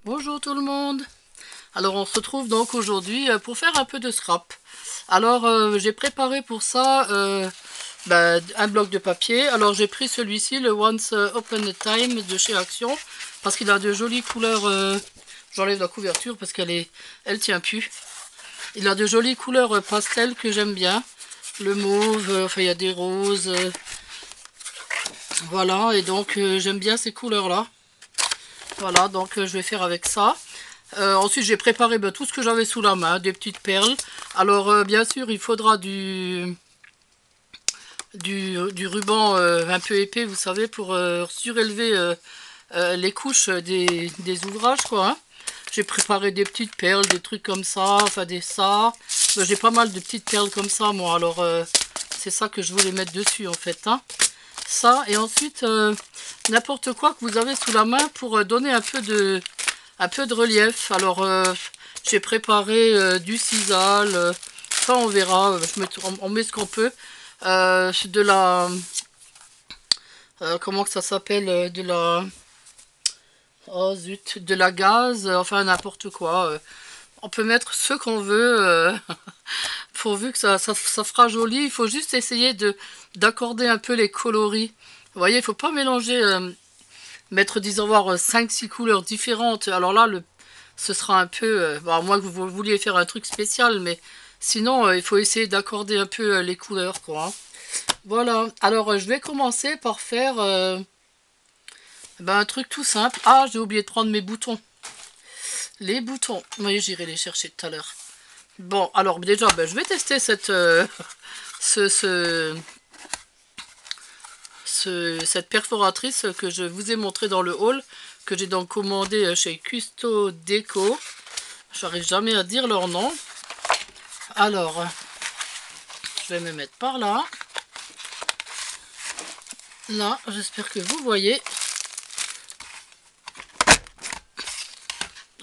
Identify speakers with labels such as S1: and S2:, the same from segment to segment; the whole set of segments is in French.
S1: Bonjour tout le monde. Alors on se retrouve donc aujourd'hui pour faire un peu de scrap. Alors j'ai préparé pour ça un bloc de papier. Alors j'ai pris celui-ci, le Once Upon a Time de chez Action, parce qu'il a de jolies couleurs. J'enlève la couverture parce elle tient plus. Il a de jolies couleurs pastel que j'aime bien. Le mauve, enfin il y a des roses. Voilà, et donc j'aime bien ces couleurs-là. Voilà, donc je vais faire avec ça. Ensuite, j'ai préparé tout ce que j'avais sous la main, des petites perles. Alors, bien sûr, il faudra du ruban un peu épais, vous savez, pour surélever les couches des ouvrages, quoi. Hein. J'ai préparé des petites perles, des trucs comme ça, enfin des ça. J'ai pas mal de petites perles comme ça, moi. Alors, c'est ça que je voulais mettre dessus, en fait. Hein. Ça, et ensuite, n'importe quoi que vous avez sous la main pour donner un peu de relief. Alors, j'ai préparé du sisal. Ça, on verra. On met ce qu'on peut. De la... comment que ça s'appelle de la... Oh zut, de la gaze. Enfin, n'importe quoi. On peut mettre ce qu'on veut. Pourvu que ça fera joli. Il faut juste essayer d'accorder un peu les coloris. Vous voyez, il ne faut pas mélanger... mettre, disons, voir 5-6 couleurs différentes. Alors là, ce sera un peu... bon, à moins que vous vouliez faire un truc spécial, mais sinon, il faut essayer d'accorder un peu les couleurs, quoi. Hein. Voilà. Alors, je vais commencer par faire un truc tout simple. Ah, j'ai oublié de prendre mes boutons. Les boutons. Oui, j'irai les chercher tout à l'heure. Bon, alors déjà, je vais tester cette perforatrice que je vous ai montré dans le haul, que j'ai donc commandé chez Custo Déco. J'arrive jamais à dire leur nom. Alors, je vais me mettre par là. Là, j'espère que vous voyez.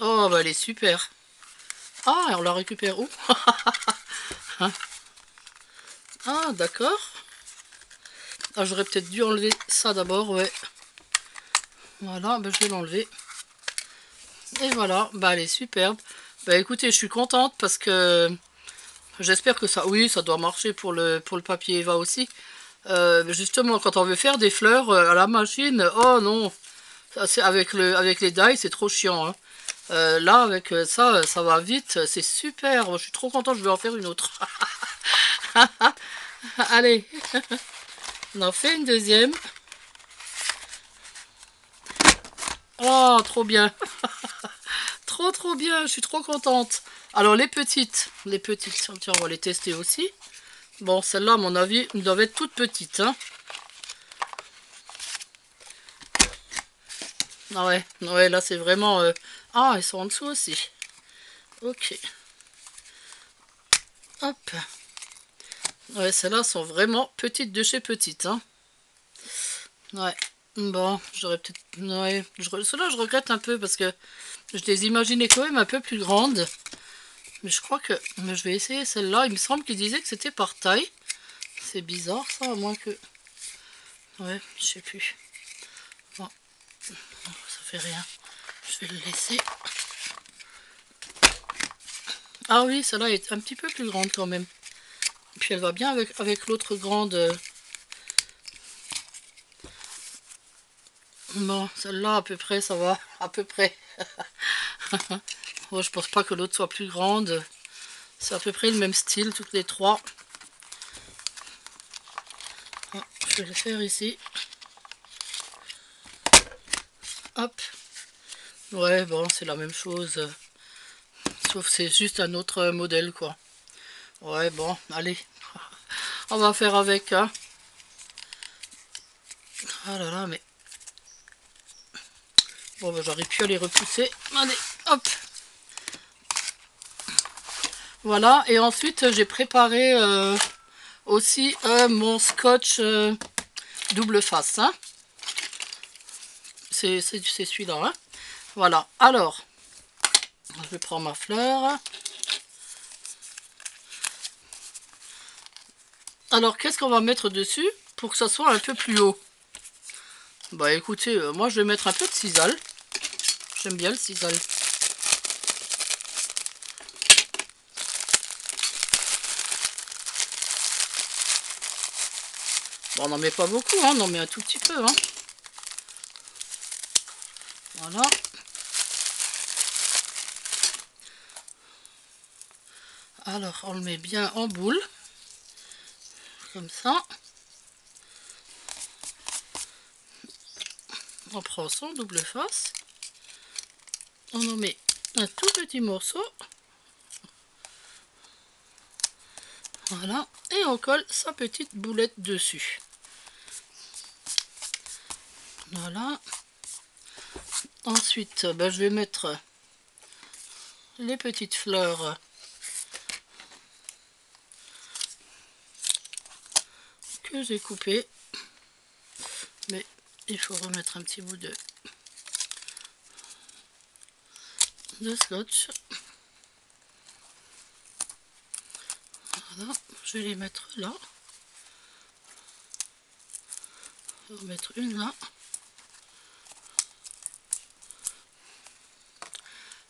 S1: Oh, elle est super. Ah, on la récupère où? Ah, d'accord. Ah, j'aurais peut-être dû enlever ça d'abord, ouais. Voilà, je vais l'enlever. Et voilà, elle est superbe. Écoutez, je suis contente parce que j'espère que ça... Oui, ça doit marcher pour le papier Eva aussi. Justement, quand on veut faire des fleurs à la machine, oh non, avec les die, c'est trop chiant. Hein. Là, avec ça, ça va vite, c'est super. Je suis trop contente, je vais en faire une autre. Allez, on en fait une deuxième. Oh, trop bien. Trop bien, je suis trop contente. Alors, les petites, tiens, on va les tester aussi. Bon, celles-là, à mon avis, elles doivent être toutes petites. Hein. Ah ouais, là, c'est vraiment... Ah, elles sont en dessous aussi. Ok. Hop. Ouais, celles-là sont vraiment petites de chez petites. Hein. Ouais. Bon, j'aurais peut-être... Ouais, ceux-là, je regrette un peu parce que je les imaginais quand même un peu plus grandes. Mais je crois que... Mais je vais essayer celle-là. Il me semble qu'il disait que c'était par taille. C'est bizarre, ça, à moins que... Ouais, je sais plus. Bon. Ça fait rien. Je vais le laisser. Ah oui, celle-là est un petit peu plus grande quand même. Puis elle va bien avec l'autre grande. Bon, celle-là à peu près, ça va. À peu près. Bon, je pense pas que l'autre soit plus grande. C'est à peu près le même style, toutes les trois. Je vais le faire ici. Hop. Ouais, bon, c'est la même chose. Sauf c'est juste un autre modèle, quoi. Ouais, bon, allez. On va faire avec, hein. Ah là là, mais... Bon, j'arrive plus à les repousser. Allez, hop. Voilà, et ensuite, j'ai préparé aussi mon scotch double face. Hein. C'est celui-là. Hein. Voilà, alors, je vais prendre ma fleur. Alors, qu'est-ce qu'on va mettre dessus pour que ça soit un peu plus haut? Écoutez, moi je vais mettre un peu de sisal. J'aime bien le sisal. Bon, on n'en met pas beaucoup, hein, on en met un tout petit peu. Hein. Voilà. Alors, on le met bien en boule. Comme ça. On prend son double face. On en met un tout petit morceau. Voilà. Et on colle sa petite boulette dessus. Voilà. Ensuite, ben, je vais mettre les petites fleurs que j'ai coupées. Mais il faut remettre un petit bout de scotch. Voilà. Je vais les mettre là. Je vais en mettre une là.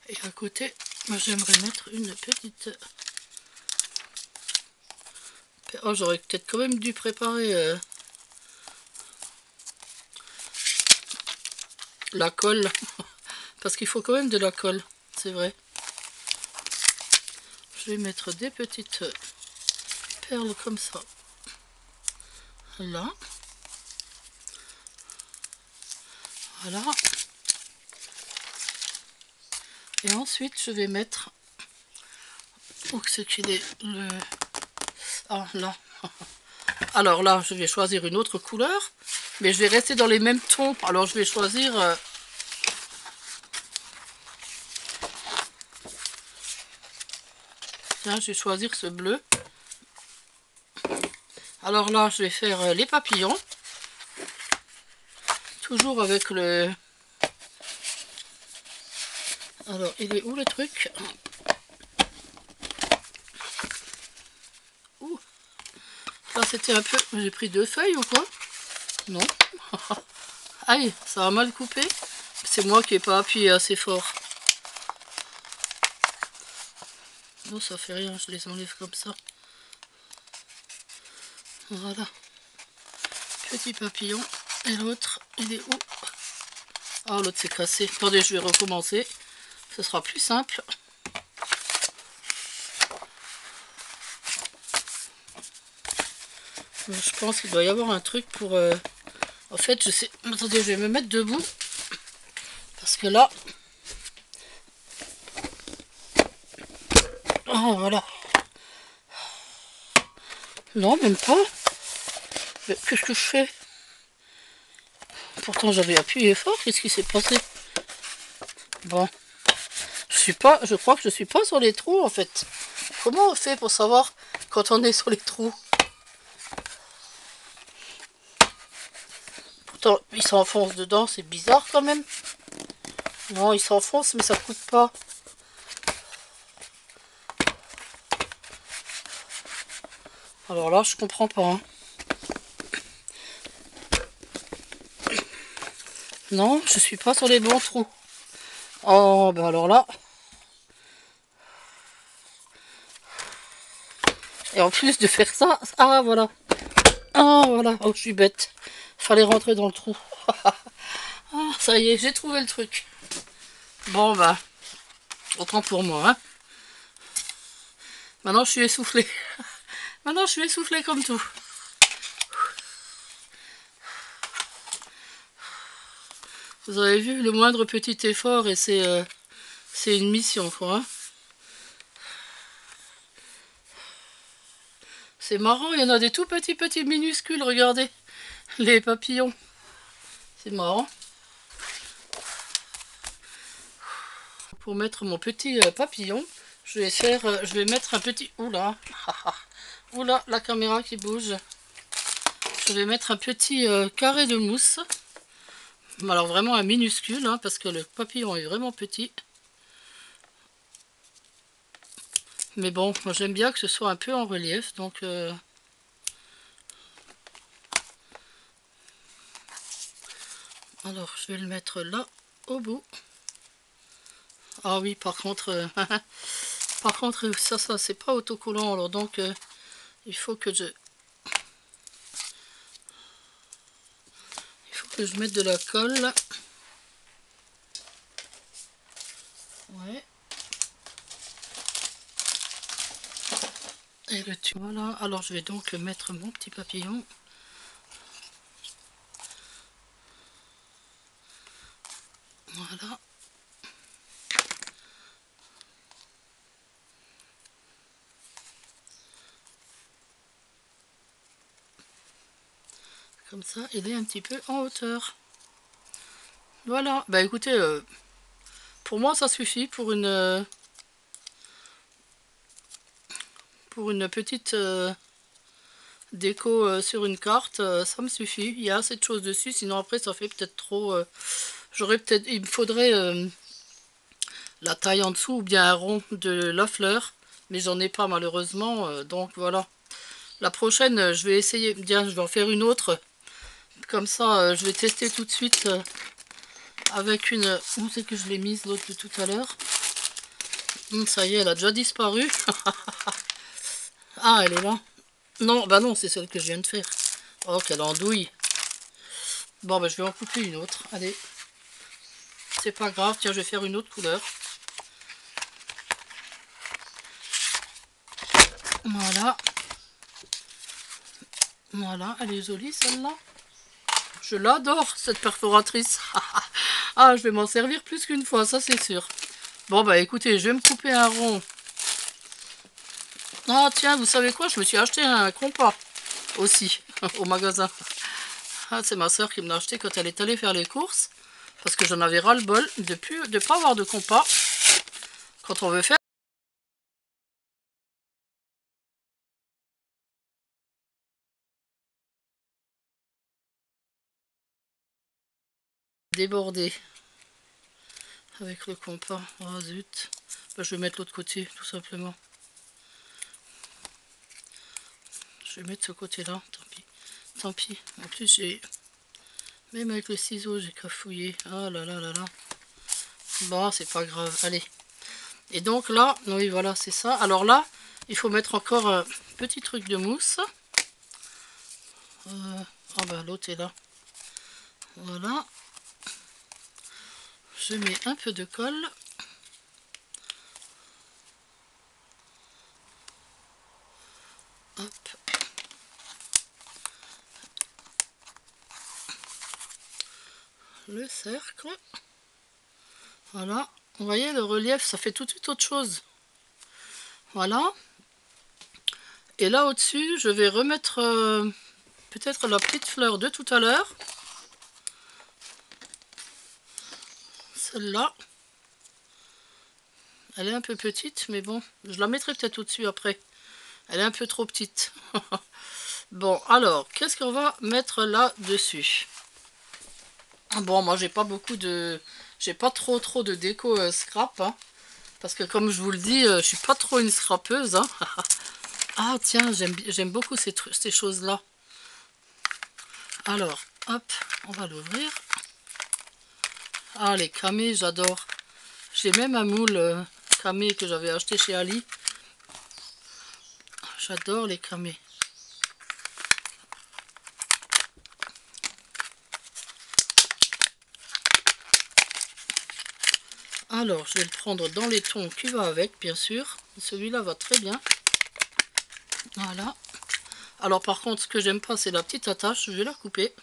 S1: Et à côté, moi j'aimerais mettre une petite... Oh, j'aurais peut-être quand même dû préparer la colle. Parce qu'il faut quand même de la colle, c'est vrai. Je vais mettre des petites perles comme ça. Là. Voilà. Et ensuite, je vais mettre... Où que c'est qu'il est le... Ah, là. Alors là, je vais choisir une autre couleur. Mais je vais rester dans les mêmes tons. Alors, je vais choisir... Tiens, je vais choisir ce bleu. Alors là, je vais faire les papillons. Toujours avec le... Alors, il est où le truc? Ouh. Là, c'était un peu... J'ai pris 2 feuilles ou quoi? Non. Aïe, ça a mal coupé. C'est moi qui n'ai pas appuyé assez fort. Non, ça fait rien, je les enlève comme ça. Voilà. Petit papillon. Et l'autre, il est où? Ah, l'autre s'est cassé. Attendez, je vais recommencer. Ce sera plus simple. Je pense qu'il doit y avoir un truc pour... En fait, je sais... Attendez, je vais me mettre debout. Parce que là... Oh, voilà. Non, même pas. Mais qu'est-ce que je fais? Pourtant, j'avais appuyé fort. Qu'est-ce qui s'est passé? Bon. Je crois que je suis pas sur les trous, en fait. Comment on fait pour savoir quand on est sur les trous? Pourtant, il s'enfonce dedans. C'est bizarre, quand même. Non, il s'enfonce, mais ça coûte pas. Alors là, je comprends pas. Hein. Non, je suis pas sur les bons trous. Oh, ben alors là. Et en plus de faire ça, ah voilà. Ah voilà, oh je suis bête. Fallait rentrer dans le trou. Ah, ça y est, j'ai trouvé le truc. Bon bah, autant pour moi. Hein. Maintenant je suis essoufflée. Maintenant je suis essoufflée comme tout. Vous avez vu, le moindre petit effort et c'est une mission quoi. Hein. C'est marrant, il y en a des tout petits minuscules, regardez. Les papillons. C'est marrant. Pour mettre mon petit papillon, je vais mettre un petit... Oula. Oula, la caméra qui bouge. Je vais mettre un petit carré de mousse. Alors vraiment un minuscule, hein, parce que le papillon est vraiment petit. Mais bon, moi j'aime bien que ce soit un peu en relief, donc... Alors, je vais le mettre là, au bout. Ah oui, par contre, ça, c'est pas autocollant, alors donc, il faut que je... que je mette de la colle. Ouais. Et le tube. Voilà. Alors je vais donc mettre mon petit papillon. Voilà. Comme ça, il est un petit peu en hauteur. Voilà. Bah écoutez, pour moi ça suffit pour une petite déco sur une carte. Ça me suffit. Il y a assez de choses dessus. Sinon après ça fait peut-être trop. Il me faudrait la taille en dessous ou bien un rond de la fleur. Mais j'en ai pas malheureusement. Donc voilà. La prochaine, je vais essayer. Bien, je vais en faire une autre. Comme ça, je vais tester tout de suite avec une... Où c'est que je l'ai mise l'autre de tout à l'heure? Ça y est, elle a déjà disparu. Ah, elle est là. Non, bah non, c'est celle que je viens de faire. Oh, quelle andouille. Bon, bah je vais en couper une autre. Allez. C'est pas grave. Tiens, je vais faire une autre couleur. Voilà. Voilà, elle est jolie celle-là. Je l'adore, cette perforatrice. Ah, je vais m'en servir plus qu'une fois, ça c'est sûr. Bon, bah écoutez, je vais me couper un rond. Ah, tiens, vous savez quoi? Je me suis acheté un compas aussi au magasin. Ah, c'est ma soeur qui me l'a acheté quand elle est allée faire les courses. Parce que j'en avais ras-le-bol de pas avoir de compas quand on veut faire. Déborder avec le compas. Oh zut. Bah, je vais mettre l'autre côté, tout simplement. Je vais mettre ce côté-là, tant pis. Tant pis. En plus, j'ai... Même avec le ciseau, j'ai cafouillé. Ah là là là là. Bon, c'est pas grave. Allez. Et donc là, oui, voilà, c'est ça. Alors là, il faut mettre encore un petit truc de mousse. Ah bah, l'autre est là. Voilà. Je mets un peu de colle. Hop. Le cercle. Voilà. Vous voyez, le relief, ça fait tout de suite autre chose. Voilà. Et là, au-dessus, je vais remettre peut-être la petite fleur de tout à l'heure. Celle-là. Elle est un peu petite, mais bon, je la mettrai peut-être au-dessus après. Elle est un peu trop petite. Bon, alors, qu'est-ce qu'on va mettre là-dessus? Bon, moi, j'ai pas beaucoup de... J'ai pas trop de déco scrap, hein, parce que comme je vous le dis, je suis pas trop une scrapeuse. Hein. Ah, tiens, j'aime beaucoup ces choses-là. Alors, hop, on va l'ouvrir. Ah, les camés, j'adore. J'ai même un moule camé que j'avais acheté chez Ali. J'adore les camés. Alors, je vais le prendre dans les tons qui va avec, bien sûr. Celui-là va très bien. Voilà. Alors, par contre, ce que j'aime pas, c'est la petite attache. Je vais la couper.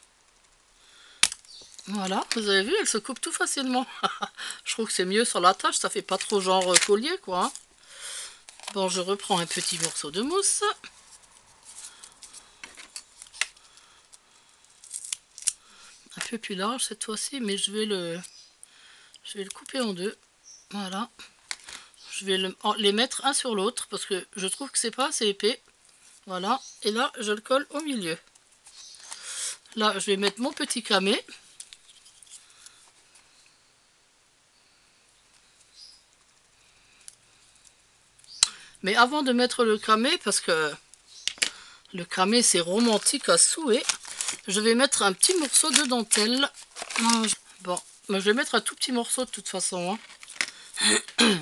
S1: Voilà, vous avez vu, elle se coupe tout facilement. Je trouve que c'est mieux sur l'attache, ça fait pas trop genre collier, quoi. Hein. Bon, je reprends un petit morceau de mousse. Un peu plus large cette fois-ci, mais je vais le couper en deux. Voilà. Je vais les mettre un sur l'autre parce que je trouve que c'est pas assez épais. Voilà. Et là, je le colle au milieu. Là, je vais mettre mon petit camé. Mais avant de mettre le camé, parce que le camé c'est romantique à souhait, je vais mettre un petit morceau de dentelle. Bon, je vais mettre un tout petit morceau de toute façon. Hein.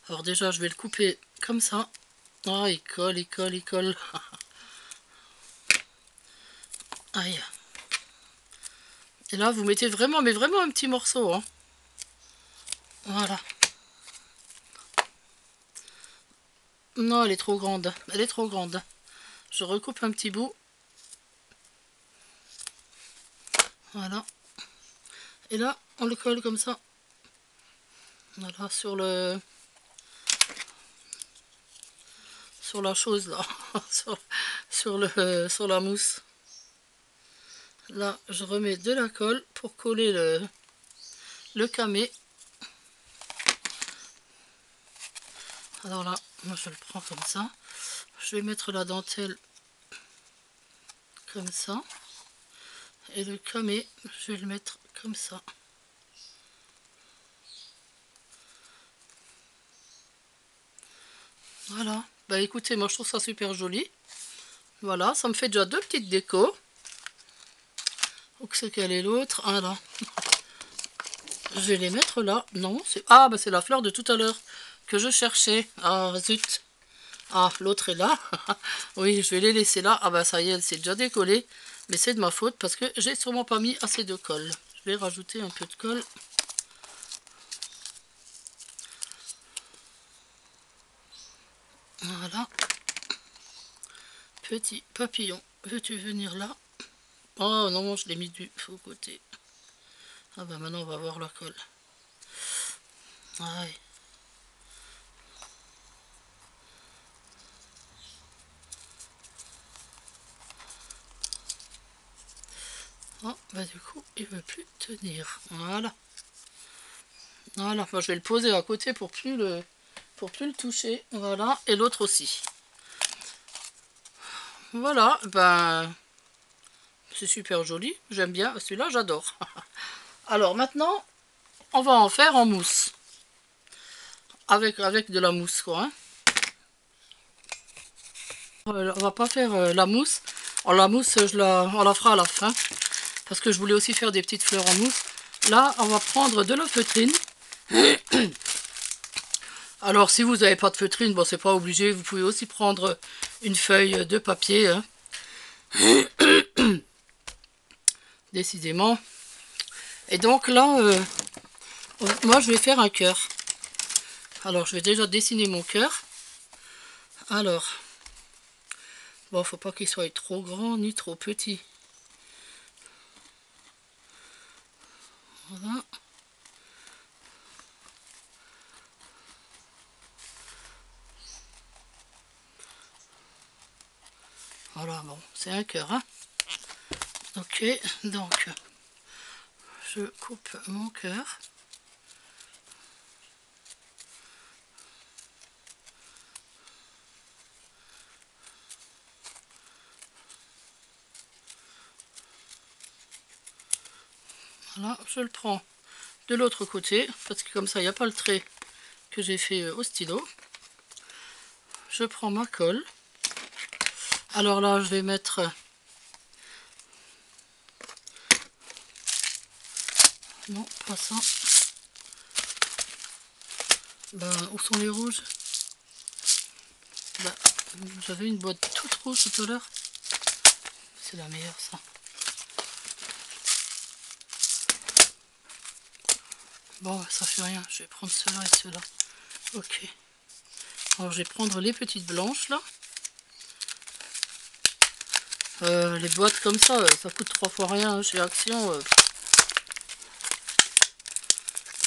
S1: Alors déjà, je vais le couper comme ça. Ah, il colle, il colle, il colle. Aïe. Et là, vous mettez vraiment, mais vraiment un petit morceau, hein. Voilà. Non, elle est trop grande. Elle est trop grande. Je recoupe un petit bout. Voilà. Et là, on le colle comme ça. Voilà, sur la chose là. sur la mousse. Là, je remets de la colle pour coller le camé. Alors là, moi je le prends comme ça. Je vais mettre la dentelle comme ça. Et le camé, je vais le mettre comme ça. Voilà. Bah écoutez, moi je trouve ça super joli. Voilà, ça me fait déjà deux petites décos. Où que c'est qu'elle est l'autre? Ah là. Je vais les mettre là. Non, c'est... Ah, bah c'est la fleur de tout à l'heure que je cherchais. Ah, zut. Ah, l'autre est là. Oui, je vais les laisser là. Ah bah ça y est, elle s'est déjà décollée. Mais c'est de ma faute parce que j'ai sûrement pas mis assez de colle. Je vais rajouter un peu de colle. Voilà. Petit papillon, veux-tu venir là? Oh non, je l'ai mis du faux côté. Ah bah maintenant on va voir la colle. Aïe. Oh, bah du coup, il veut plus tenir. Voilà. Voilà, moi je vais le poser à côté pour plus le toucher. Voilà, et l'autre aussi. Voilà, ben c'est super joli. J'aime bien, celui-là j'adore. Alors maintenant, on va en faire en mousse. Avec de la mousse quoi. Hein. On va pas faire la mousse. Alors, la mousse, on la fera à la fin. Parce que je voulais aussi faire des petites fleurs en mousse. Là, on va prendre de la feutrine. Alors, si vous n'avez pas de feutrine, bon, c'est pas obligé. Vous pouvez aussi prendre une feuille de papier. Hein. Décidément. Et donc là, moi, je vais faire un cœur. Alors, je vais déjà dessiner mon cœur. Alors, bon, faut pas qu'il soit trop grand ni trop petit. Voilà. Voilà, bon, c'est un cœur, hein. Ok, donc, je coupe mon cœur. Voilà, je le prends de l'autre côté, parce que comme ça, il n'y a pas le trait que j'ai fait au stylo. Je prends ma colle. Alors là, je vais mettre... Non, pas ça. Ben, où sont les rouges? Ben, j'avais une boîte toute rouge tout à l'heure. C'est la meilleure, ça. Bon, ça fait rien. Je vais prendre ceux-là et ceux-là. Ok. Alors, je vais prendre les petites blanches, là. Les boîtes comme ça coûte 3 fois rien hein, chez Action.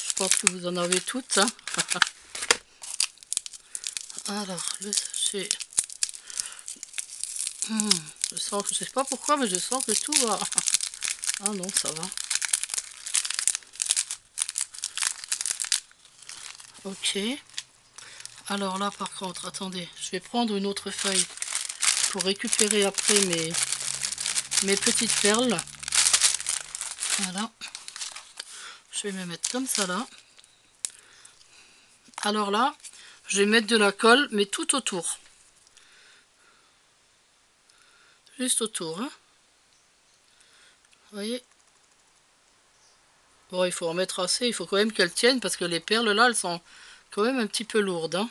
S1: Je pense que vous en avez toutes. Hein. Alors, le sachet. Je sens que je sais pas pourquoi, mais je sens que tout va. Ah non, ça va. Ok. Alors là, par contre, attendez, je vais prendre une autre feuille pour récupérer après mes petites perles. Voilà. Je vais me mettre comme ça là. Alors là, je vais mettre de la colle, mais tout autour. Juste autour. Hein. Vous voyez? Bon, il faut en mettre assez, il faut quand même qu'elles tiennent parce que les perles là, elles sont quand même un petit peu lourdes. Hein.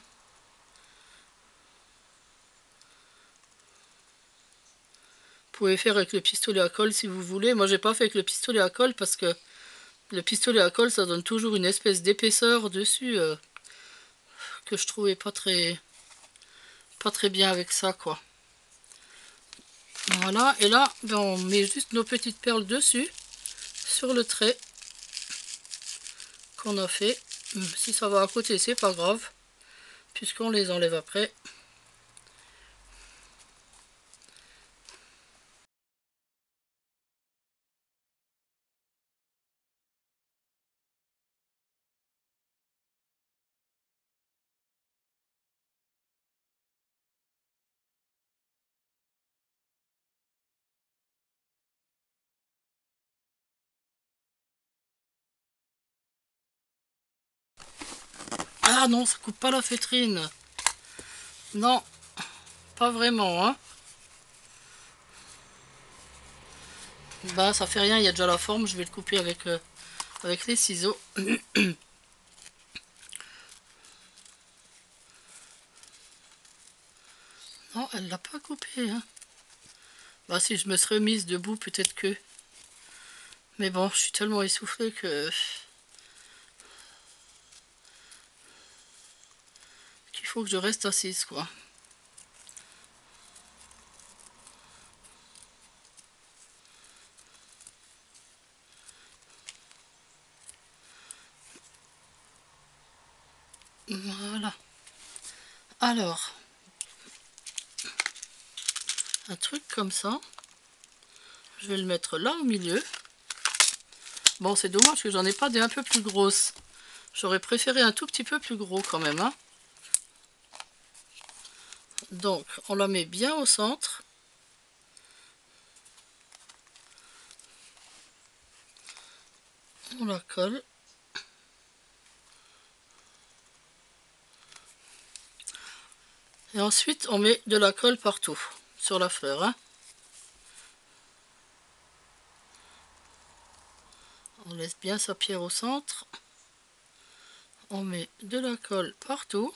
S1: pouvez faire avec le pistolet à colle si vous voulez. Moi j'ai pas fait avec le pistolet à colle parce que le pistolet à colle ça donne toujours une espèce d'épaisseur dessus que je trouvais pas très bien avec ça quoi. Voilà, et là ben, on met juste nos petites perles dessus sur le trait qu'on a fait. Si ça va à côté c'est pas grave puisqu'on les enlève après. Ah non, ça coupe pas la feutrine. Non, pas vraiment, hein. Bah ça fait rien, il y a déjà la forme, je vais le couper avec les ciseaux. Non, elle l'a pas coupé, hein. Bah si je me serais mise debout, peut-être que... Mais bon, je suis tellement essoufflée qu'il faut que je reste assise, quoi. Voilà. Alors, un truc comme ça. Je vais le mettre là au milieu. Bon, c'est dommage que j'en ai pas des un peu plus grosses. J'aurais préféré un tout petit peu plus gros quand même, hein. Donc, on la met bien au centre. On la colle. Et ensuite, on met de la colle partout sur la fleur, hein. On laisse bien sa pierre au centre. On met de la colle partout.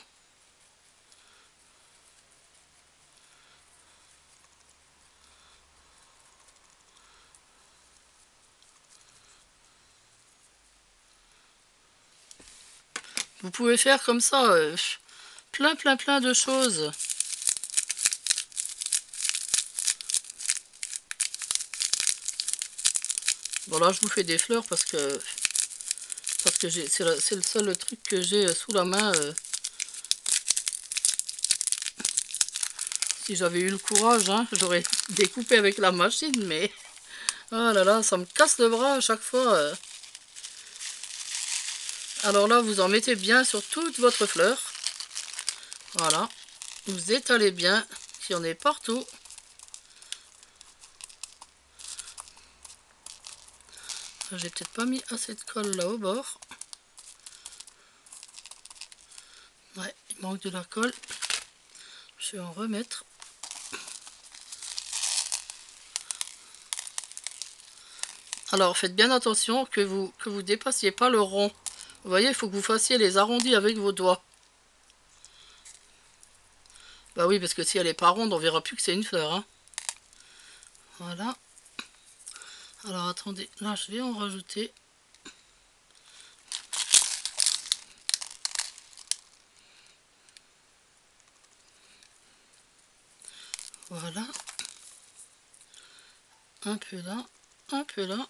S1: Vous pouvez faire comme ça plein de choses. Bon là je vous fais des fleurs parce que c'est le seul truc que j'ai sous la main. Si j'avais eu le courage, hein, j'aurais découpé avec la machine, mais oh là là, ça me casse le bras à chaque fois. Alors là, vous en mettez bien sur toute votre fleur. Voilà. Vous étalez bien, qu'il y en ait partout. J'ai peut-être pas mis assez de colle là au bord. Ouais, il manque de la colle. Je vais en remettre. Alors faites bien attention que vous dépassiez pas le rond. Vous voyez, il faut que vous fassiez les arrondis avec vos doigts. Bah oui, parce que si elle est pas ronde, on verra plus que c'est une fleur, hein. Voilà. Alors attendez, là je vais en rajouter. Voilà. Un peu là, un peu là.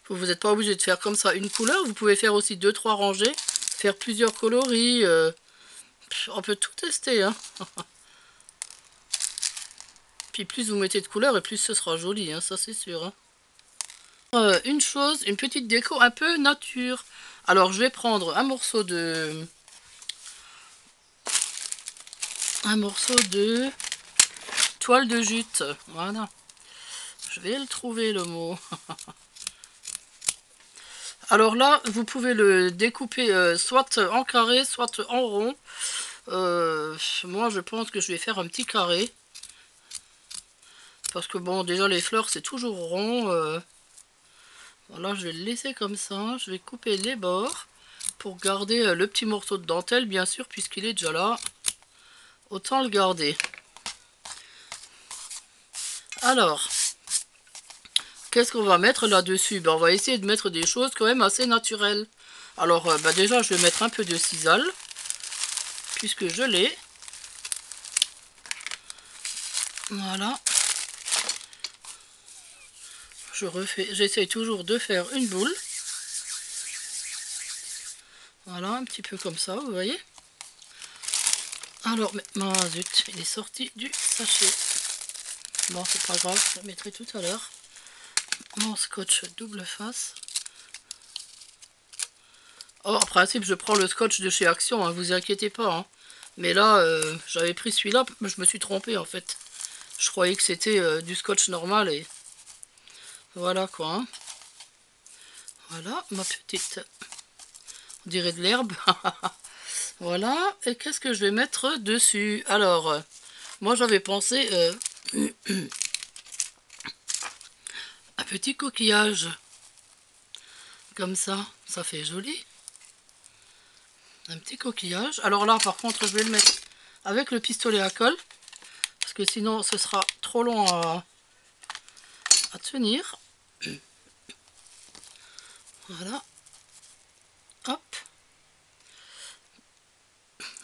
S1: Vous n'êtes pas obligé de faire comme ça une couleur, vous pouvez faire aussi 2-3 rangées, faire plusieurs coloris. On peut tout tester, hein. Puis plus vous mettez de couleurs et plus ce sera joli, hein, ça c'est sûr, hein. Une chose, une petite déco un peu nature. Alors je vais prendre un morceau de toile de jute. Voilà. Je vais le trouver le mot. Alors là, vous pouvez le découper soit en carré, soit en rond. Moi, je pense que je vais faire un petit carré. Parce que bon, déjà les fleurs, c'est toujours rond. Voilà, je vais le laisser comme ça. Je vais couper les bords pour garder le petit morceau de dentelle, bien sûr, puisqu'il est déjà là. Autant le garder. Alors, qu'est-ce qu'on va mettre là-dessus? On va essayer de mettre des choses quand même assez naturelles. Alors, déjà, je vais mettre un peu de sisal, puisque je l'ai. Voilà. J'essaye toujours de faire une boule. Voilà, un petit peu comme ça, vous voyez. Alors, mais, zut, il est sorti du sachet. Bon, c'est pas grave, je le mettrai tout à l'heure. Mon scotch double face. Oh, en principe, je prends le scotch de chez Action, hein, vous inquiétez pas. Hein. Mais là, j'avais pris celui-là, mais je me suis trompée en fait. Je croyais que c'était du scotch normal et voilà quoi. Hein. Voilà, ma petite... On dirait de l'herbe. Voilà, et qu'est-ce que je vais mettre dessus? Alors, moi j'avais pensé un petit coquillage. Comme ça fait joli. Un petit coquillage. Alors là, par contre, je vais le mettre avec le pistolet à colle. Parce que sinon, ce sera trop long à tenir. Voilà. Hop.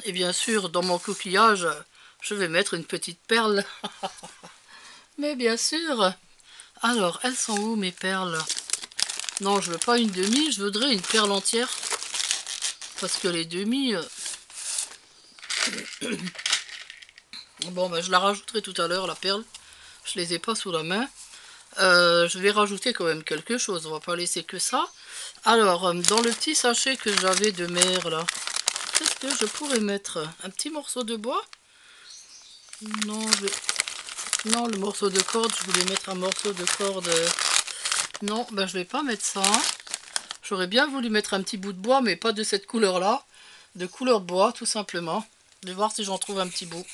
S1: Et bien sûr, dans mon coquillage, je vais mettre une petite perle. Mais bien sûr. Alors, elles sont où mes perles? Non, je veux pas une demi, je voudrais une perle entière. Parce que les demi... Bon, ben, je la rajouterai tout à l'heure, la perle. Je les ai pas sous la main. Je vais rajouter quand même quelque chose. On va pas laisser que ça. Alors, dans le petit sachet que j'avais de mer, là, qu'est-ce que je pourrais mettre? Un petit morceau de bois? Non, non, le morceau de corde, je voulais mettre un morceau de corde. Non, ben je vais pas mettre ça. J'aurais bien voulu mettre un petit bout de bois, mais pas de cette couleur-là. De couleur bois, tout simplement. Je vais voir si j'en trouve un petit bout.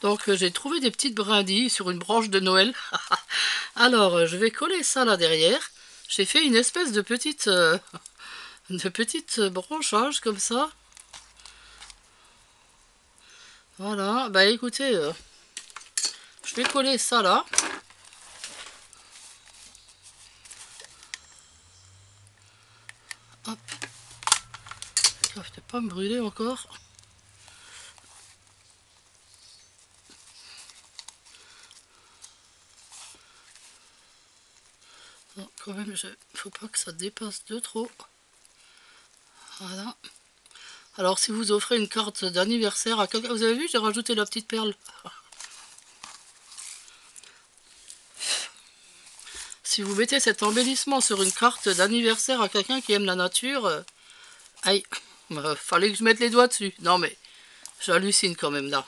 S1: Donc, j'ai trouvé des petites brindilles sur une branche de Noël. Alors, je vais coller ça là derrière. J'ai fait une espèce de petite branchage comme ça. Voilà, bah écoutez, je vais coller ça là. Hop. Ça ne va pas me brûler encore. Non, quand même, faut pas que ça dépasse de trop. Voilà. Alors, si vous offrez une carte d'anniversaire à quelqu'un... Vous avez vu, j'ai rajouté la petite perle. Si vous mettez cet embellissement sur une carte d'anniversaire à quelqu'un qui aime la nature... aïe, fallait que je mette les doigts dessus. Non, mais j'hallucine quand même là.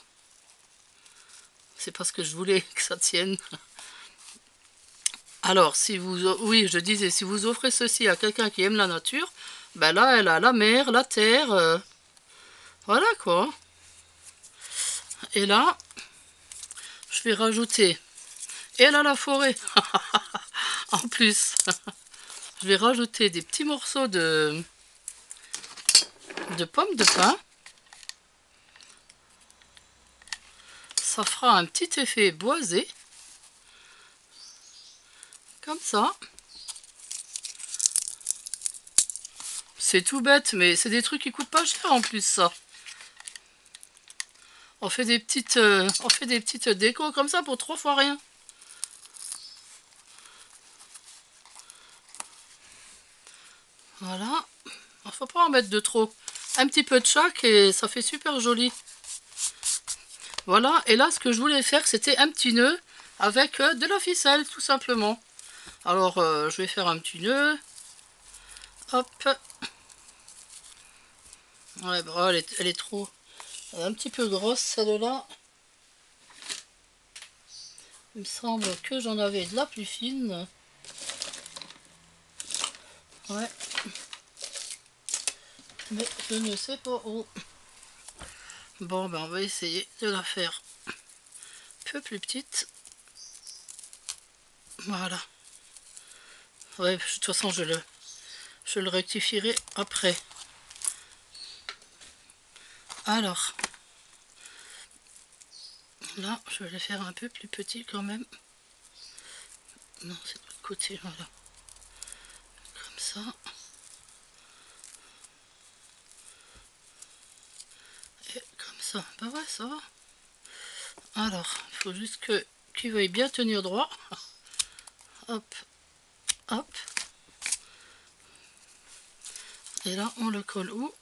S1: C'est parce que je voulais que ça tienne. Alors, si vous... Oui, je disais, si vous offrez ceci à quelqu'un qui aime la nature, ben là, elle a la mer, la terre... voilà quoi. Et là, je vais rajouter... Et elle a la forêt. En plus. Je vais rajouter des petits morceaux de pommes de pin. Ça fera un petit effet boisé. Comme ça. C'est tout bête, mais c'est des trucs qui coûtent pas cher en plus, ça. On fait des petites décos comme ça pour 3 fois rien. Voilà. Il faut pas en mettre de trop. Un petit peu de chaque et ça fait super joli. Voilà. Et là, ce que je voulais faire, c'était un petit nœud avec de la ficelle, tout simplement. Alors, je vais faire un petit nœud. Hop. Ouais, bah, elle est trop... Elle est un petit peu grosse, celle-là. Il me semble que j'en avais de la plus fine. Ouais. Mais je ne sais pas où. Bon, ben on va essayer de la faire un peu plus petite. Voilà. Ouais, de toute façon, je le rectifierai après. Alors, là, je vais le faire un peu plus petit quand même. Non, c'est de l'autre côté, voilà. Comme ça. Et comme ça. Bah ouais, ça va. Alors, il faut juste qu'il veuille bien tenir droit. Hop, hop. Et là, on le colle où?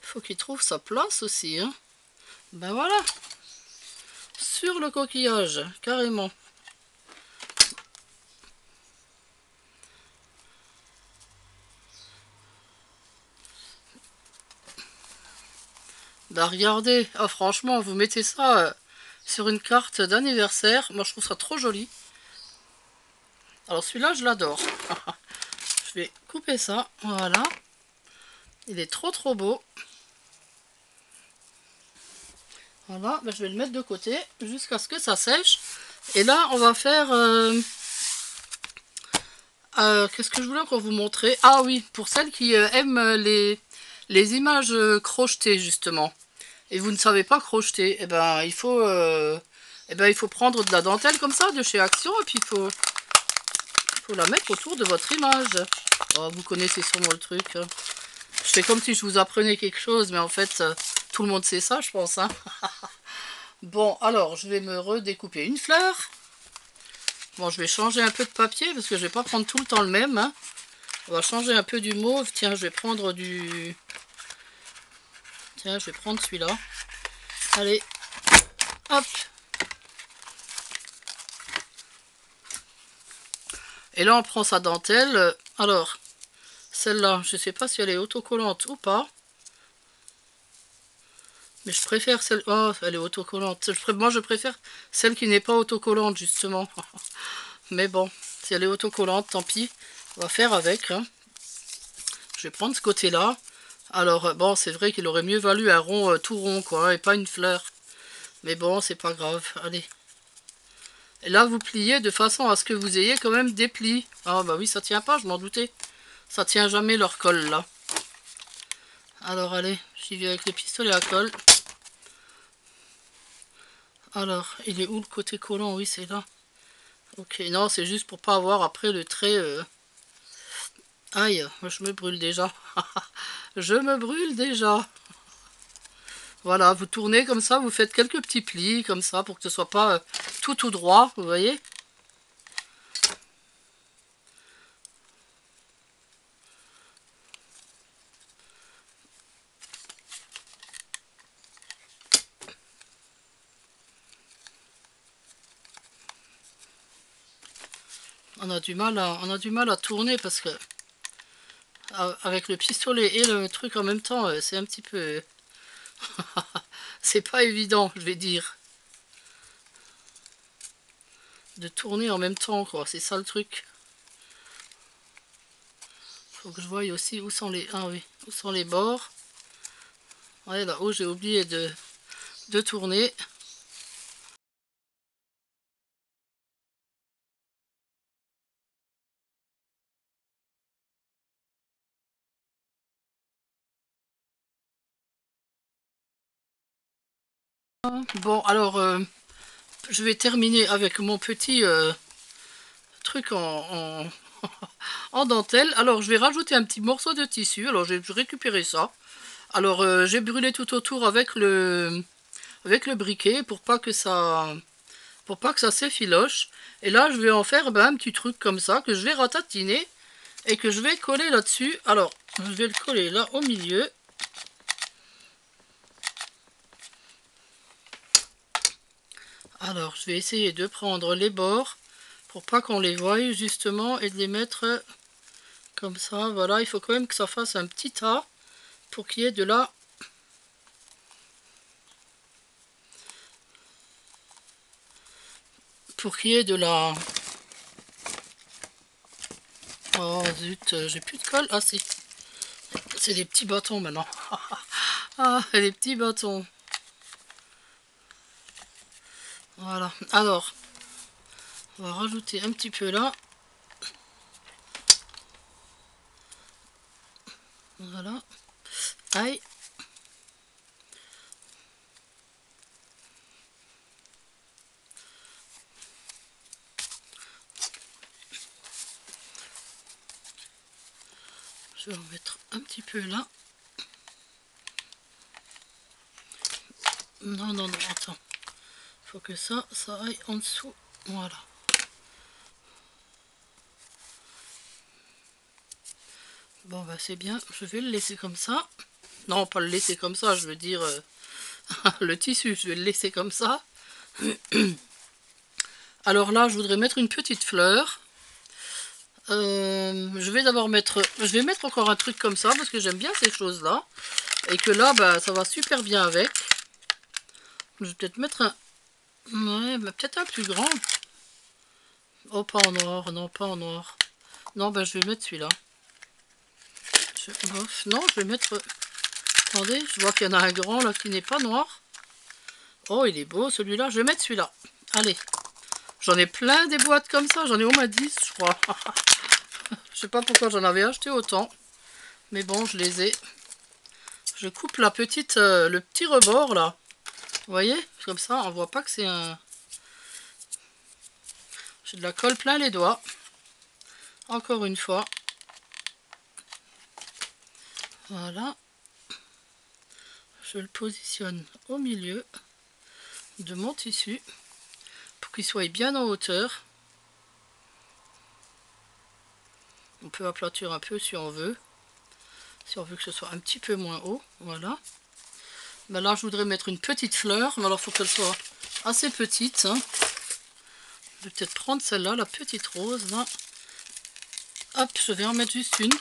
S1: Faut qu'il trouve sa place aussi, hein. Ben voilà. Sur le coquillage, carrément. Bah regardez, ah, franchement, vous mettez ça sur une carte d'anniversaire. Moi, je trouve ça trop joli. Alors celui-là, je l'adore. Je vais couper ça, voilà. Il est trop beau. Voilà, bah, je vais le mettre de côté jusqu'à ce que ça sèche. Et là, on va faire... qu'est-ce que je voulais encore vous montrer? Ah oui, pour celles qui aiment les images crochetées, justement. Et vous ne savez pas crocheter, eh ben, il faut prendre de la dentelle comme ça, de chez Action, et puis faut la mettre autour de votre image. Oh, vous connaissez sûrement le truc. Hein. Je fais comme si je vous apprenais quelque chose, mais en fait, tout le monde sait ça, je pense. Hein. Bon, alors, je vais me redécouper une fleur. Bon, je vais changer un peu de papier, parce que je vais pas prendre tout le temps le même. Hein. On va changer un peu du mauve. Tiens, je vais prendre du... Tiens, je vais prendre celui-là. Allez, hop. Et là, on prend sa dentelle. Alors, celle-là, je ne sais pas si elle est autocollante ou pas. Mais je préfère celle... Oh, elle est autocollante. Moi, je préfère celle qui n'est pas autocollante, justement. Mais bon, si elle est autocollante, tant pis. On va faire avec. Hein. Je vais prendre ce côté-là. Alors, bon, c'est vrai qu'il aurait mieux valu un rond tout rond, quoi, et pas une fleur. Mais bon, c'est pas grave. Allez. Et là, vous pliez de façon à ce que vous ayez quand même des plis. Ah, bah oui, ça tient pas, je m'en doutais. Ça tient jamais leur colle, là. Alors, allez, j'y vais avec les pistolets à colle. Alors, il est où le côté collant? Oui, c'est là. Ok, non, c'est juste pour pas avoir après le trait... Aïe, je me brûle déjà. Je me brûle déjà. Voilà, vous tournez comme ça, vous faites quelques petits plis comme ça pour que ce soit pas tout droit, vous voyez. On a du mal à tourner parce que avec le pistolet et le truc en même temps, c'est un petit peu... c'est pas évident, je vais dire. De tourner en même temps, quoi. C'est ça le truc. Faut que je voie aussi où sont les... Ah oui, où sont les bords. Ouais, là-haut, j'ai oublié de tourner. Bon, alors, je vais terminer avec mon petit truc en dentelle. Alors, je vais rajouter un petit morceau de tissu. Alors, j'ai récupéré ça. Alors, j'ai brûlé tout autour avec le briquet pour pas que ça s'effiloche. Et là, je vais en faire un petit truc comme ça que je vais ratatiner et que je vais coller là-dessus. Alors, je vais le coller là au milieu. Alors, je vais essayer de prendre les bords pour pas qu'on les voie justement et de les mettre comme ça. Voilà, il faut quand même que ça fasse un petit tas pour qu'il y ait de la... Pour qu'il y ait de la... Oh zut, j'ai plus de colle. Ah si, c'est des petits bâtons maintenant. Ah, les petits bâtons. Voilà, alors, On va rajouter un petit peu là. Voilà. Aïe. Je vais en mettre un petit peu là. Non, non, non, attends. Il faut que ça aille en dessous. Voilà. Bon, bah c'est bien. Je vais le laisser comme ça. Non, pas le laisser comme ça, je veux dire le tissu. Je vais le laisser comme ça. Alors là, je voudrais mettre une petite fleur. Je vais d'abord mettre... Je vais mettre encore un truc comme ça, parce que j'aime bien ces choses-là. Et que là, bah, ça va super bien avec. Je vais peut-être mettre un... Ouais, bah, peut-être un plus grand. Oh, pas en noir. Non, pas en noir. Non, bah, je vais mettre celui-là. Non, je vais mettre... Attendez, je vois qu'il y en a un grand là qui n'est pas noir. Oh, il est beau celui-là. Je vais mettre celui-là. Allez. J'en ai plein des boîtes comme ça. J'en ai au moins 10, je crois. Je sais pas pourquoi j'en avais acheté autant. Mais bon, je les ai. Je coupe la petite, le petit rebord là. Vous voyez? Comme ça, on voit pas que c'est un... J'ai de la colle plein les doigts. Encore une fois. Voilà. Je le positionne au milieu de mon tissu pour qu'il soit bien en hauteur. On peut aplatir un peu si on veut. Si on veut que ce soit un petit peu moins haut. Voilà. Ben là, je voudrais mettre une petite fleur. Mais alors, il faut qu'elle soit assez petite. Hein. Je vais peut-être prendre celle-là, la petite rose. Là. Hop, je vais en mettre juste une.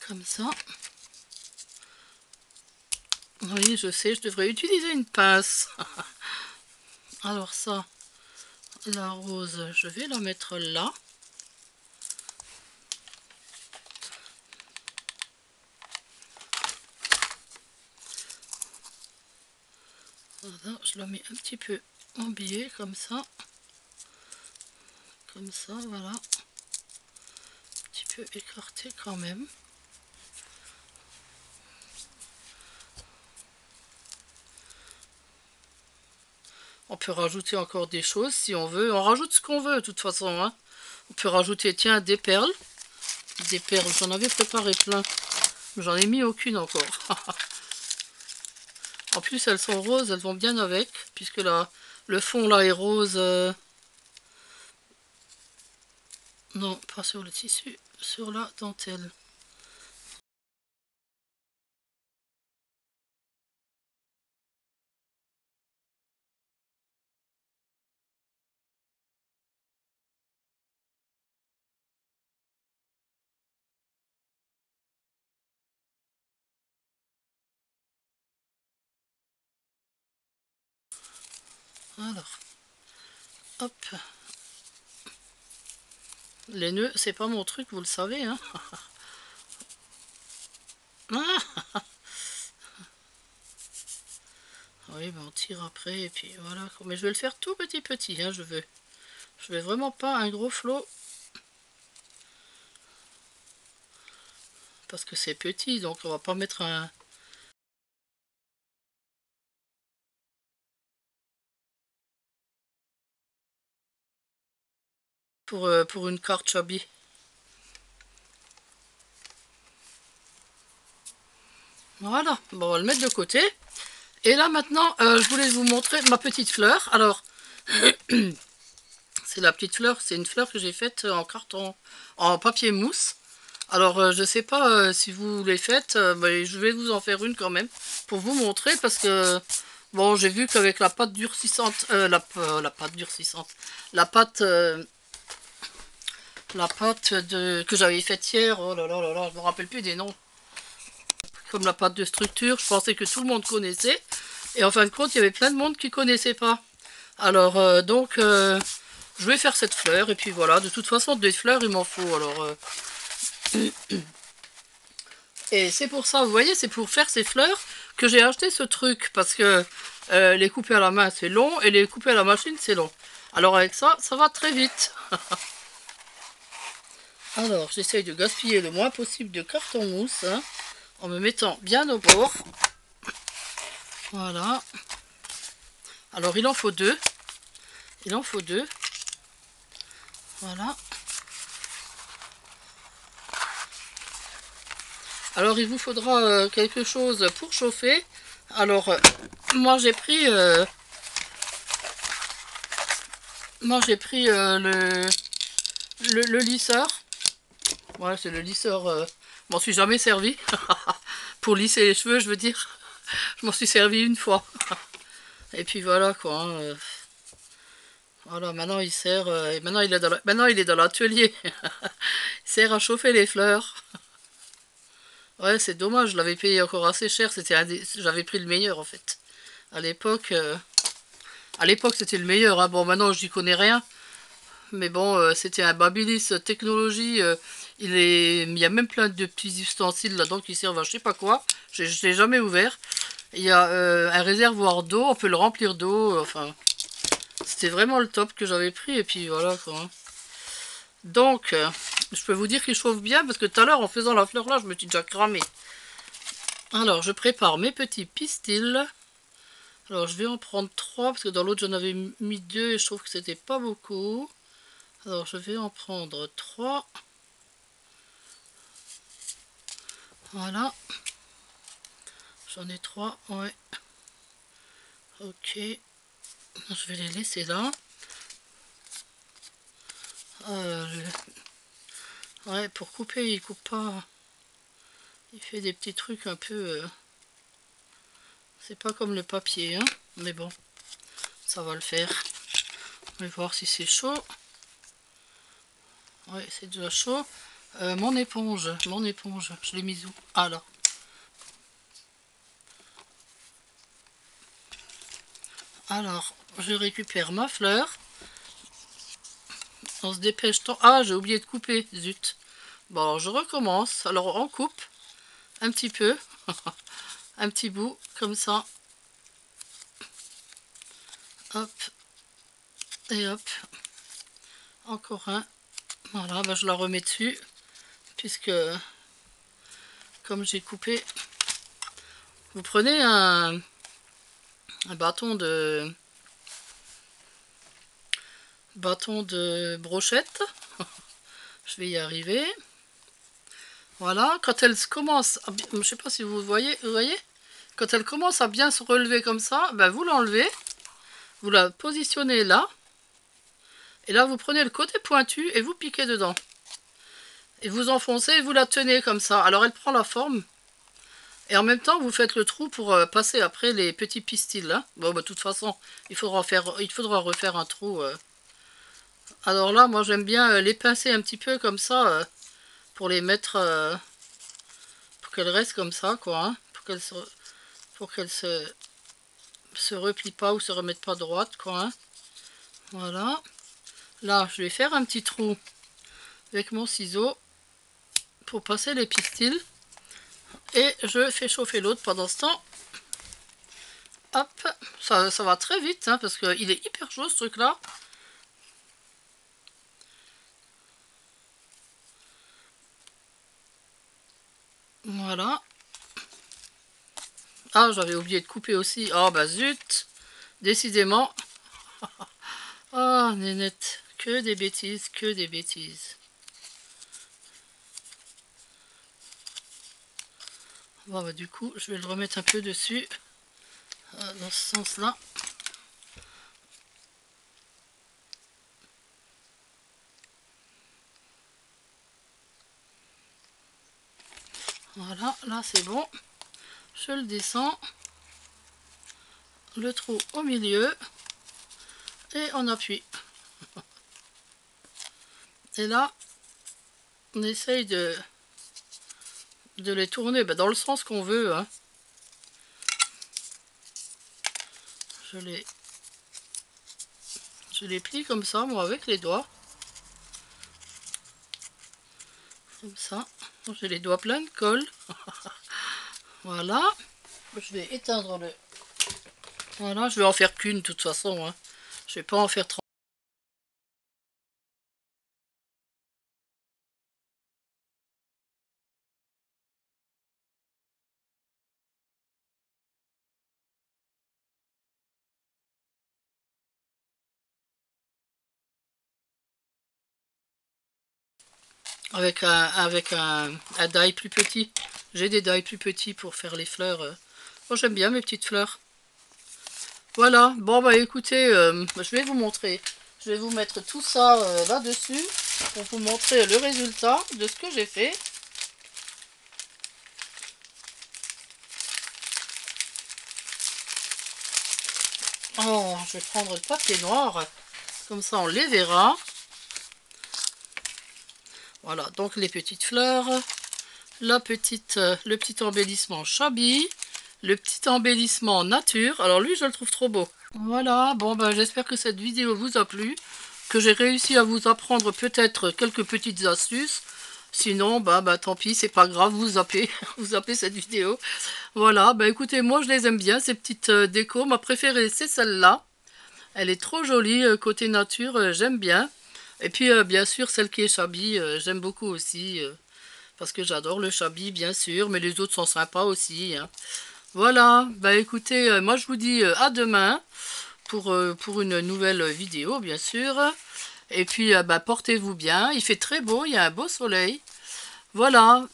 S1: Comme ça. Oui, je sais, je devrais utiliser une pince. Alors ça, la rose, je vais la mettre là. Voilà, je la mets un petit peu en biais, comme ça. Comme ça, voilà. Un petit peu écarté quand même. On peut rajouter encore des choses si on veut. On rajoute ce qu'on veut de toute façon. Hein. On peut rajouter, tiens, des perles. Des perles, j'en avais préparé plein. J'en ai mis aucune encore. En plus, elles sont roses, elles vont bien avec. Puisque là, le fond là est rose. Non, pas sur le tissu, sur la dentelle. Alors, hop. Les nœuds, c'est pas mon truc, vous le savez, hein. Ah oui, ben on tire après, et puis voilà. Mais je vais le faire tout petit, hein, je veux. Je vais vraiment pas un gros flot. Parce que c'est petit, donc on va pas mettre un... Pour une carte Chubby. Voilà, bon, on va le mettre de côté. Et là maintenant, je voulais vous montrer ma petite fleur. Alors, c'est la petite fleur, c'est une fleur que j'ai faite en carton, en papier mousse. Alors, je sais pas si vous les faites, mais je vais vous en faire une quand même, pour vous montrer, parce que, bon, j'ai vu qu'avec la pâte durcissante, la pâte durcissante, la pâte que j'avais faite hier, oh là là là là, je me rappelle plus des noms. Comme la pâte de structure, je pensais que tout le monde connaissait. Et en fin de compte, il y avait plein de monde qui ne connaissait pas. Alors, je vais faire cette fleur. Et puis voilà, de toute façon, des fleurs, il m'en faut. Alors, et c'est pour ça, vous voyez, c'est pour faire ces fleurs que j'ai acheté ce truc. Parce que Les couper à la main, c'est long, et les couper à la machine, c'est long. Alors avec ça, ça va très vite. Alors, j'essaye de gaspiller le moins possible de carton mousse, hein, en me mettant bien au bord. Voilà. Alors, il en faut deux. Il en faut deux. Voilà. Alors, il vous faudra quelque chose pour chauffer. Alors, moi, j'ai pris... le lisseur. Voilà, c'est le lisseur. Je m'en suis jamais servi. Pour lisser les cheveux, je veux dire. Je m'en suis servi une fois. Et puis voilà quoi. Hein, voilà, maintenant il sert. Maintenant il est dans l'atelier. Il sert à chauffer les fleurs. Ouais, c'est dommage, je l'avais payé encore assez cher. J'avais pris le meilleur en fait. À l'époque, c'était le meilleur. Hein. Bon, maintenant je n'y connais rien. Mais bon, c'était un Babyliss technologie. Il y a même plein de petits ustensiles là-dedans qui servent à je sais pas quoi. Je l'ai jamais ouvert. Il y a un réservoir d'eau, on peut le remplir d'eau. Enfin, c'était vraiment le top que j'avais pris. Et puis voilà quoi. Hein. Donc, je peux vous dire qu'il chauffe bien parce que tout à l'heure, en faisant la fleur là, je me suis déjà cramé. Alors, je prépare mes petits pistils. Alors, je vais en prendre 3 parce que dans l'autre, j'en avais mis 2 et je trouve que c'était pas beaucoup. Alors, je vais en prendre 3. Voilà. J'en ai 3, ouais. Ok. Je vais les laisser là. Ouais, pour couper, il coupe pas. Il fait des petits trucs un peu... C'est pas comme le papier, hein. Mais bon, ça va le faire. On va voir si c'est chaud. Ouais, c'est déjà chaud. Mon éponge, je l'ai mise où? Ah là. Alors, je récupère ma fleur. On se dépêche tant. Ah, j'ai oublié de couper, zut. Bon, alors je recommence. Alors, on coupe un petit peu. Un petit bout, comme ça. Hop. Et hop. Encore un. Voilà, bah, je la remets dessus. Puisque, comme j'ai coupé, vous prenez un bâton de brochette. Je vais y arriver. Voilà, quand elle commence, je sais pas si vous voyez, quand elle commence à bien se relever comme ça, ben vous l'enlevez, vous la positionnez là, et là vous prenez le côté pointu et vous piquez dedans. Et vous enfoncez et vous la tenez comme ça. Alors elle prend la forme. Et en même temps, vous faites le trou pour passer après les petits pistils. Hein. Bon, bah, de toute façon, il faudra refaire un trou. Alors là, moi j'aime bien les pincer un petit peu comme ça, pour les mettre, pour qu'elles restent comme ça, quoi. Hein, pour qu'elles se replient pas ou se remettent pas droite, quoi. Hein. Voilà. Là, je vais faire un petit trou avec mon ciseau pour passer les pistils. Et je fais chauffer l'autre pendant ce temps. Hop, ça va très vite, hein, parce qu'il est hyper chaud ce truc-là. Voilà. Ah, j'avais oublié de couper aussi. Oh, bah zut. Décidément. Oh, nénette. Que des bêtises, que des bêtises. Bon, bah du coup, je vais le remettre un peu dessus. Dans ce sens-là. Voilà, là c'est bon. Je le descends. Le trou au milieu. Et on appuie. Et là, on essaye de les tourner dans le sens qu'on veut. Hein. Je les plie comme ça, moi, avec les doigts. Comme ça. J'ai les doigts pleins de colle. Voilà. Je vais éteindre Voilà, je vais en faire qu'une de toute façon, hein. Je vais pas en faire 30. Avec un die plus petit. J'ai des die plus petits pour faire les fleurs. Moi j'aime bien mes petites fleurs. Voilà, bon bah écoutez, je vais vous montrer. Je vais vous mettre tout ça là-dessus pour vous montrer le résultat de ce que j'ai fait. Oh, je vais prendre le papier noir, comme ça on les verra. Voilà, donc les petites fleurs, le petit embellissement Chabi, le petit embellissement nature. Alors lui, je le trouve trop beau. Voilà, bon ben j'espère que cette vidéo vous a plu, que j'ai réussi à vous apprendre peut-être quelques petites astuces. Sinon, bah tant pis, c'est pas grave, vous zappez, vous zappez cette vidéo. Voilà, bah écoutez, moi je les aime bien, ces petites décos. Ma préférée, c'est celle-là. Elle est trop jolie, côté nature, j'aime bien. Et puis, bien sûr, celle qui est Chabi, j'aime beaucoup aussi. Parce que j'adore le Chabi, bien sûr, mais les autres sont sympas aussi, hein. Voilà, bah écoutez, moi je vous dis à demain pour une nouvelle vidéo, bien sûr. Et puis, bah, portez-vous bien, il fait très beau, il y a un beau soleil. Voilà,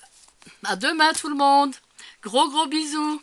S1: à demain tout le monde. Gros bisous.